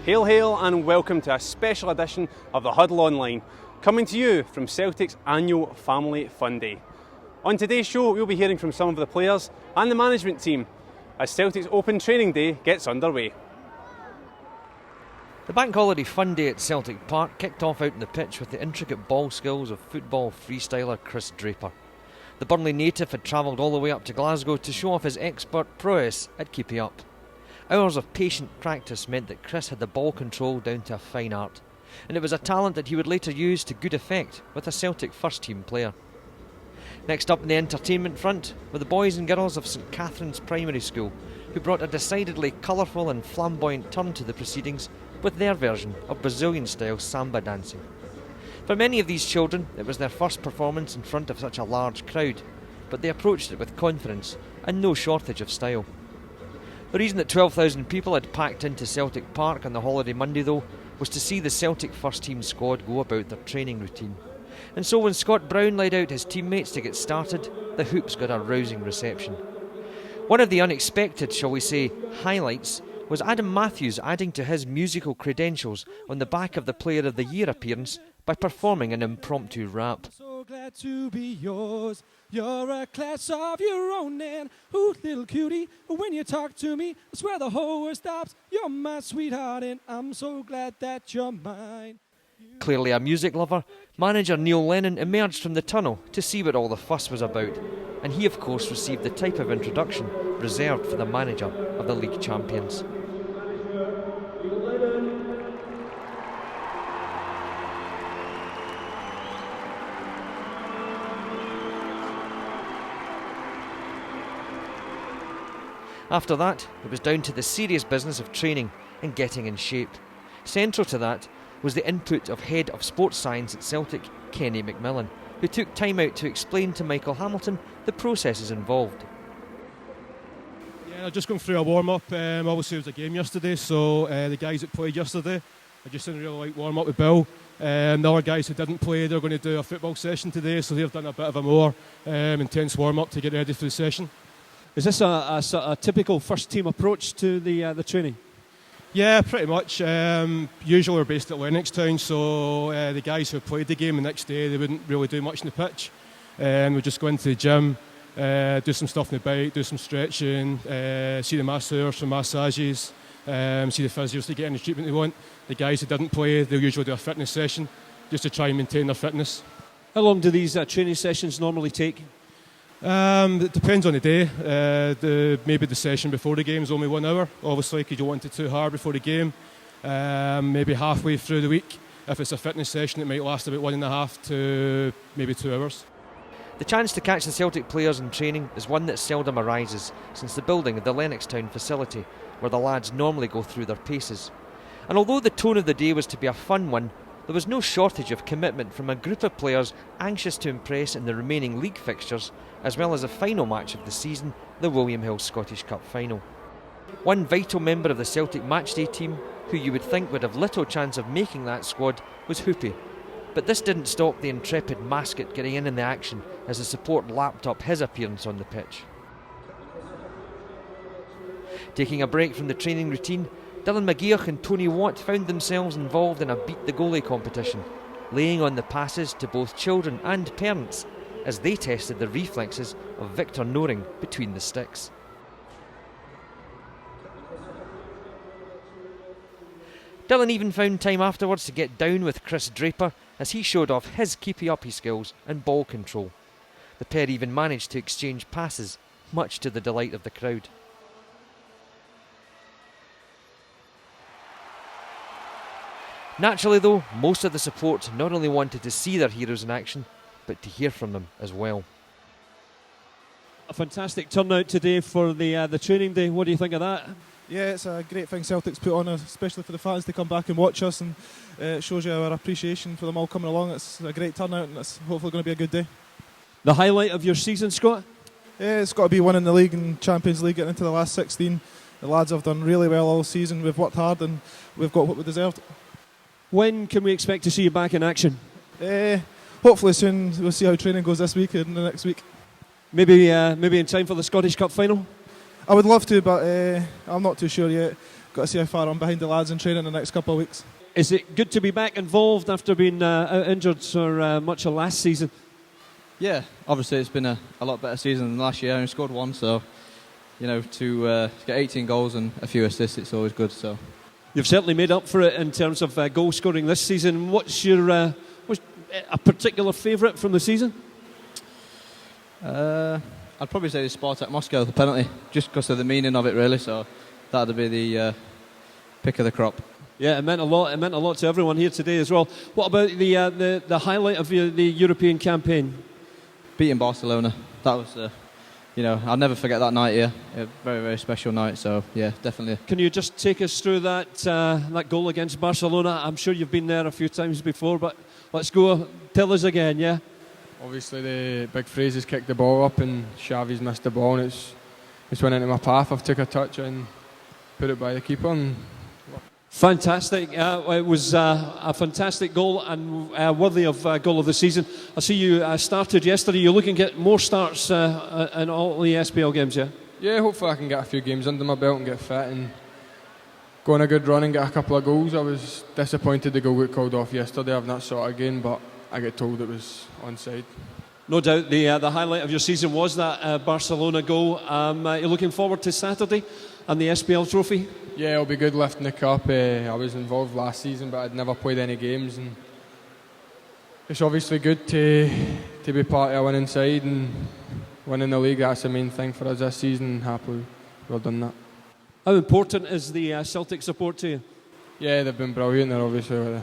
Hail, hail, and welcome to a special edition of the Huddle Online, coming to you from Celtic's annual Family Fun Day. On today's show, we'll be hearing from some of the players and the management team as Celtic's Open Training Day gets underway. The Bank Holiday Fun Day at Celtic Park kicked off out on the pitch with the intricate ball skills of football freestyler Chris Draper. The Burnley native had travelled all the way up to Glasgow to show off his expert prowess at keeping up. Hours of patient practice meant that Chris had the ball control down to a fine art, and it was a talent that he would later use to good effect with a Celtic first-team player. Next up in the entertainment front were the boys and girls of St Catherine's Primary School, who brought a decidedly colourful and flamboyant turn to the proceedings with their version of Brazilian-style samba dancing. For many of these children, it was their first performance in front of such a large crowd, but they approached it with confidence and no shortage of style. The reason that 12,000 people had packed into Celtic Park on the holiday Monday, though, was to see the Celtic first-team squad go about their training routine. And so when Scott Brown led out his teammates to get started, the Hoops got a rousing reception. One of the unexpected, shall we say, highlights was Adam Matthews adding to his musical credentials on the back of the Player of the Year appearance by performing an impromptu rap. So glad to be yours. You're a class of your own, and ooh, little cutie, when you talk to me, I swear the whole world stops. You're my sweetheart, and I'm so glad that you're mine. Clearly a music lover, manager Neil Lennon emerged from the tunnel to see what all the fuss was about, and he of course received the type of introduction reserved for the manager of the league champions. After that, it was down to the serious business of training and getting in shape. Central to that was the input of Head of Sports Science at Celtic, Kenny McMillan, who took time out to explain to Michael Hamilton the processes involved. Yeah, just going through a warm-up. Obviously it was a game yesterday, so the guys that played yesterday, I just didn't really like warm-up with Bill. The other guys who didn't play, they're going to do a football session today, so they've done a bit of a more intense warm-up to get ready for the session. Is this a typical first-team approach to the training? Yeah, pretty much. Usually we're based at Lennoxtown, so the guys who played the game the next day, they wouldn't really do much in the pitch. We'd just go into the gym, do some stuff on the bike, do some stretching, see the masseurs for massages, see the physios to get any treatment they want. The guys who didn't play, they'll usually do a fitness session just to try and maintain their fitness. How long do these training sessions normally take? It depends on the day. Maybe the session before the game is only 1 hour, obviously, because you want it too hard before the game. Maybe halfway through the week, if it's a fitness session, it might last about 1.5 to maybe 2 hours. The chance to catch the Celtic players in training is one that seldom arises since the building of the Lennoxtown facility, where the lads normally go through their paces. And although the tone of the day was to be a fun one, there was no shortage of commitment from a group of players anxious to impress in the remaining league fixtures, as well as the final match of the season, the William Hill Scottish Cup final. One vital member of the Celtic matchday team, who you would think would have little chance of making that squad, was Hoopy. But this didn't stop the intrepid Mascot getting in the action as the support lapped up his appearance on the pitch. Taking a break from the training routine, Dylan McGeoch and Tony Watt found themselves involved in a beat the goalie competition, laying on the passes to both children and parents as they tested the reflexes of Victor Noring between the sticks. Dylan even found time afterwards to get down with Chris Draper as he showed off his keepy-uppy skills and ball control. The pair even managed to exchange passes, much to the delight of the crowd. Naturally though, most of the support not only wanted to see their heroes in action, but to hear from them as well. A fantastic turnout today for the training day. What do you think of that? Yeah, it's a great thing Celtic's put on, especially for the fans to come back and watch us, and it shows you our appreciation for them all coming along. It's a great turnout, and it's hopefully going to be a good day. The highlight of your season, Scott? Yeah, it's got to be winning the league and Champions League, getting into the last 16. The lads have done really well all season. We've worked hard and we've got what we deserved. When can we expect to see you back in action? Hopefully soon. We'll see how training goes this week and the next week. Maybe in time for the Scottish Cup final? I would love to, but I'm not too sure yet. got to see how far I'm behind the lads in training in the next couple of weeks. Is it good to be back involved after being out injured for much of last season? Yeah, obviously it's been a lot better season than last year. I only scored one, so to get 18 goals and a few assists, it's always good. So you've certainly made up for it in terms of goal scoring this season. What's a particular favourite from the season? I'd probably say the Spartak Moscow, the penalty, just because of the meaning of it, really. So that'd be the pick of the crop. Yeah, it meant a lot. It meant a lot to everyone here today as well. What about the highlight of the European campaign? Beating Barcelona. That was, I'll never forget that night here. A very, very special night. So yeah, definitely. Can you just take us through that goal against Barcelona? I'm sure you've been there a few times before, but let's go. Tell us again, yeah. Obviously, the big Fraser's kicked the ball up and Xavi's missed the ball, and it's went into my path. I've took a touch and put it by the keeper. And fantastic. It was a fantastic goal and worthy of goal of the season. I see you started yesterday. You're looking to get more starts in all the SPL games, yeah? Yeah, hopefully I can get a few games under my belt and get fit and go on a good run and get a couple of goals. I was disappointed the goal got called off yesterday. I've not saw it again, but I get told it was onside. No doubt the highlight of your season was that Barcelona goal. You're looking forward to Saturday and the SPL trophy? Yeah, it'll be good lifting the cup. I was involved last season, but I'd never played any games, and it's obviously good to be part of a winning side and winning the league. That's the main thing for us this season. Happily, we've done that. How important is the Celtic support to you? Yeah, they've been brilliant. They're obviously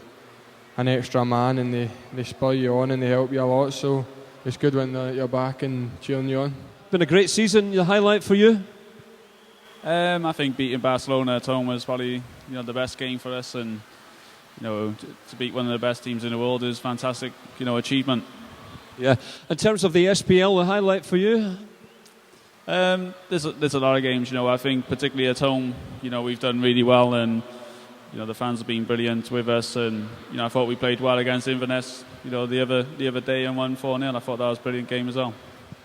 an extra man, and they spur you on and they help you a lot. So it's good when you're back and cheering you on. Been a great season. The highlight for you? I think beating Barcelona at home was probably the best game for us, and to beat one of the best teams in the world is fantastic achievement. Yeah. In terms of the SPL, the highlight for you? There's a lot of games. I think particularly at home, we've done really well, and the fans have been brilliant with us, and I thought we played well against Inverness the other day and won 4-0. I thought that was a brilliant game as well.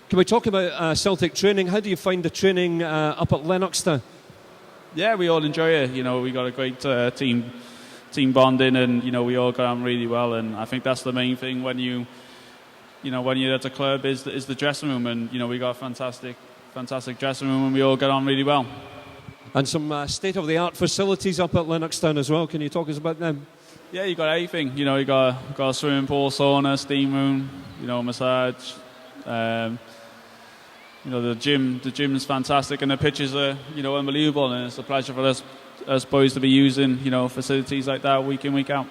Can we talk about Celtic training? How do you find the training up at Lennoxtown? Yeah, we all enjoy it. We got a great team bonding, and we all got on really well. And I think that's the main thing when you're at a club is the dressing room, and we got a fantastic dressing room, and we all get on really well. And some state-of-the-art facilities up at Lennoxtown as well. Can you talk us about them? Yeah, you got everything. You got a swimming pool, sauna, steam room, massage. The gym's fantastic, and the pitches are unbelievable, and it's a pleasure for us boys to be using facilities like that week in, week out.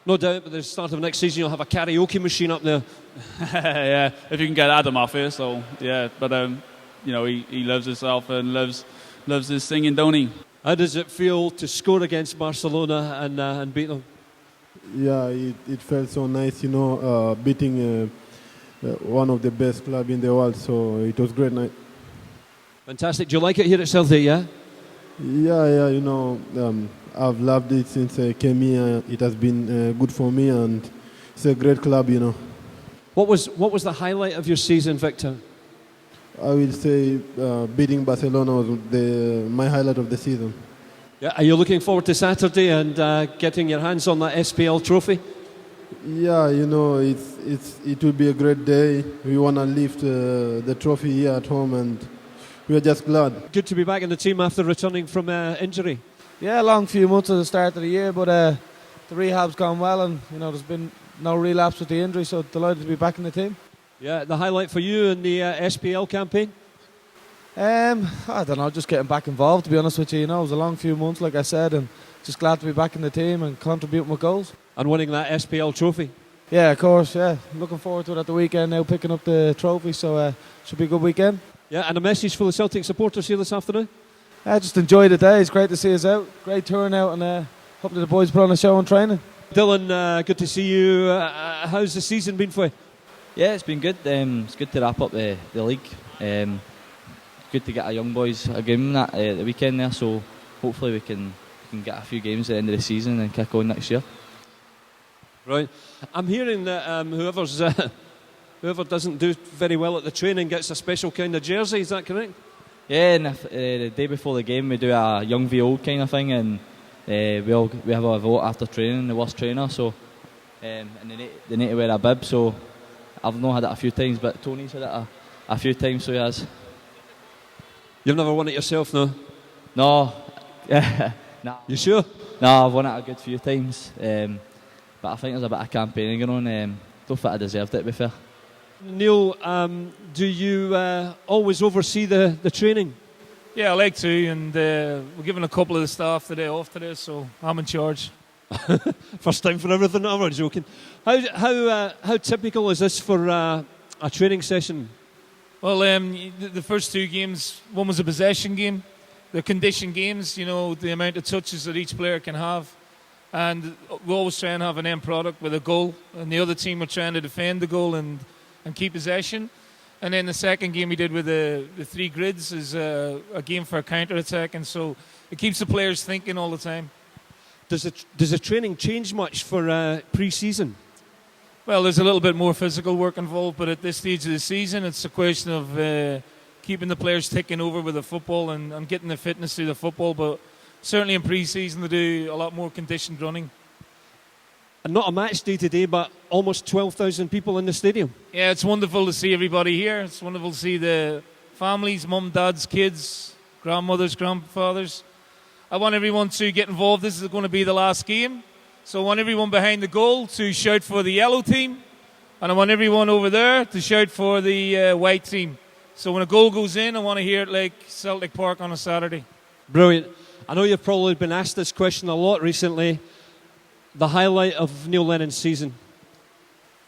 No doubt, at the start of next season you'll have a karaoke machine up there. Yeah, if you can get Adam off here. So yeah, but he loves himself and loves his singing, don't he? How does it feel to score against Barcelona and beat them? Yeah, it felt so nice, beating one of the best clubs in the world, so it was a great night. Fantastic. Do you like it here at Celtic, yeah? Yeah, I've loved it since I came here. It has been good for me, and it's a great club, What was the highlight of your season, Victor? I will say beating Barcelona was my highlight of the season. Yeah, are you looking forward to Saturday and getting your hands on that SPL trophy? Yeah, it will be a great day. We want to lift the trophy here at home, and we're just glad. Good to be back in the team after returning from injury. Yeah, a long few months at the start of the year, but the rehab's gone well, and there's been no relapse with the injury, so delighted to be back in the team. Yeah, the highlight for you in the SPL campaign? I don't know, just getting back involved, to be honest with you. It was a long few months, like I said, and just glad to be back in the team and contributing with goals. And winning that SPL trophy? Yeah, of course, yeah. Looking forward to it at the weekend now, picking up the trophy, so should be a good weekend. Yeah, and a message for the Celtic supporters here this afternoon? Just enjoy the day. It's great to see us out. Great turnout, and hopefully the boys put on a show on training. Dylan, good to see you. How's the season been for you? Yeah, it's been good. It's good to wrap up the league. Good to get our young boys a game at the weekend there, so hopefully we can get a few games at the end of the season and kick on next year. Right. I'm hearing that whoever doesn't do very well at the training gets a special kind of jersey, is that correct? Yeah, and the day before the game we do a young VO kind of thing, and we have a vote after training, the worst trainer. So, and they need to wear a bib. So, I've not had it a few times, but Tony's had it a few times, so he has. You've never won it yourself, no? No. Nah. You sure? No, I've won it a good few times. But I think there's a bit of campaigning going on. Don't think I deserved it, to be fair. Neil, do you always oversee the training? Yeah, I like to, and we're giving a couple of the staff the day off today, so I'm in charge. First time for everything. I'm not joking. How typical is this for a training session? Well, the first two games, one was a possession game. The condition games, you know, the amount of touches that each player can have. And we always try and have an end product with a goal. And the other team were trying to defend the goal and keep possession. And then the second game we did with the three grids is a game for a counter-attack. And so it keeps the players thinking all the time. Does the training change much for pre-season? Well, there's a little bit more physical work involved, but at this stage of the season, it's a question of keeping the players ticking over with the football and getting the fitness through the football. But certainly in pre-season, they do a lot more conditioned running. And not a match day today, but almost 12,000 people in the stadium. Yeah, it's wonderful to see everybody here. It's wonderful to see the families, mum, dads, kids, grandmothers, grandfathers. I want everyone to get involved. This is going to be the last game. So I want everyone behind the goal to shout for the yellow team. And I want everyone over there to shout for the white team. So when a goal goes in, I want to hear it like Celtic Park on a Saturday. Brilliant. I know you've probably been asked this question a lot recently. The highlight of Neil Lennon's season?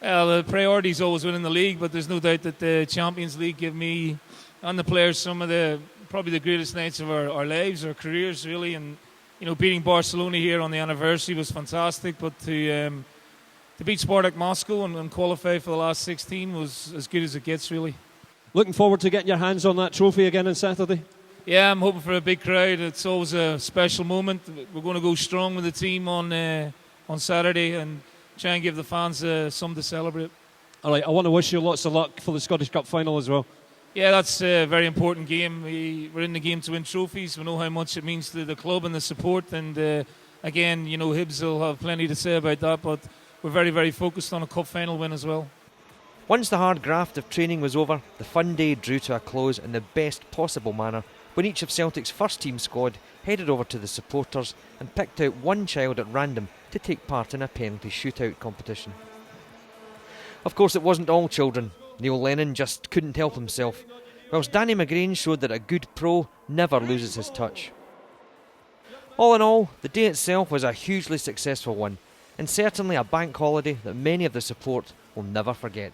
Well, the priority is always winning the league, but there's no doubt that the Champions League give me and the players some of probably the greatest nights of our lives, our careers, really. And you know, beating Barcelona here on the anniversary was fantastic, but to beat Spartak Moscow and qualify for the last 16 was as good as it gets, really. Looking forward to getting your hands on that trophy again on Saturday? Yeah, I'm hoping for a big crowd. It's always a special moment. We're going to go strong with the team on Saturday and try and give the fans something to celebrate. All right, I want to wish you lots of luck for the Scottish Cup final as well. Yeah, that's a very important game. We're in the game to win trophies. We know how much it means to the club and the support. And again, you know, Hibs will have plenty to say about that, but we're very, very focused on a cup final win as well. Once the hard graft of training was over, the fun day drew to a close in the best possible manner when each of Celtic's first team squad headed over to the supporters and picked out one child at random to take part in a penalty shootout competition. Of course, it wasn't all children. Neil Lennon just couldn't help himself, whilst Danny McGrain showed that a good pro never loses his touch. All in all, the day itself was a hugely successful one, and certainly a bank holiday that many of the support will never forget.